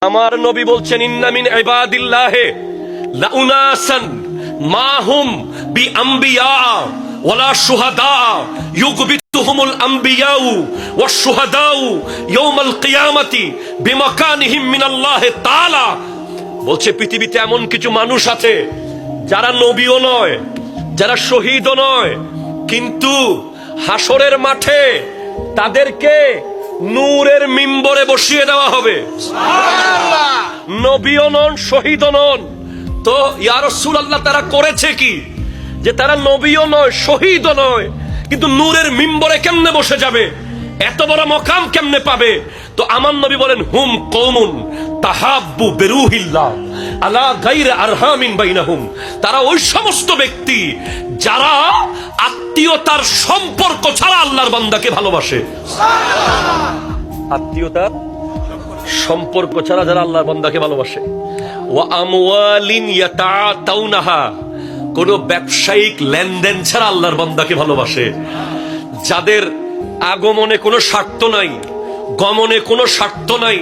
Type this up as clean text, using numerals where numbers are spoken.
আমার নবী বলছেন ইন্না মিন ইবাদিল্লাহি লাউনাসান মাহুম বিআম্বিয়া ওয়ালা শুহাদা ইউকবিতুহুমুল আম্বিয়াউ ওয়াশ শুহাদাউ ইয়াউমাল কিয়ামাতি বিমাকানিহিম মিনাল্লাহি তাআলা। বলছে পৃথিবীতে এমন কিছু মানুষ আছে যারা নবীও নয়, যারা শহীদও নয়, কিন্তু হাসরের মাঠে তাদেরকে নূরের মিম্বরে বসিয়ে দেওয়া হবে। নবীও নন, শহীদও নন। তো ইয়া রাসূলুল্লাহ তারা করেছে কি? যে তারা নবীও নয়, শহীদও নয়, কিন্তু নূরের মিম্বরে কেমনে বসে যাবে? এত বড় মকাম কেমনে পাবে? তো আমার নবী বলেন হুম কওমুন তাহাব্বু বিরুহিল্লাহ আলা গায়রি আরহামিন বাইনাহুম। তারা ওই সমস্ত ব্যক্তি যারা আত্মীয়তার সম্পর্ক ছাড়া আল্লাহর বান্দাকে ভালোবাসে। আত্মীয়তার সম্পর্ক ছাড়া যারা আল্লাহর বান্দাকে ভালোবাসে। ওয়া আমওয়ালিন ইয়াতাতাউনাহা, কোন ব্যবসায়িক লেনদেন ছাড়া আল্লাহর বান্দাকে ভালোবাসে। যাদের আগমনে কোনো স্বার্থ নাই, গমনে কোনো স্বার্থ নাই।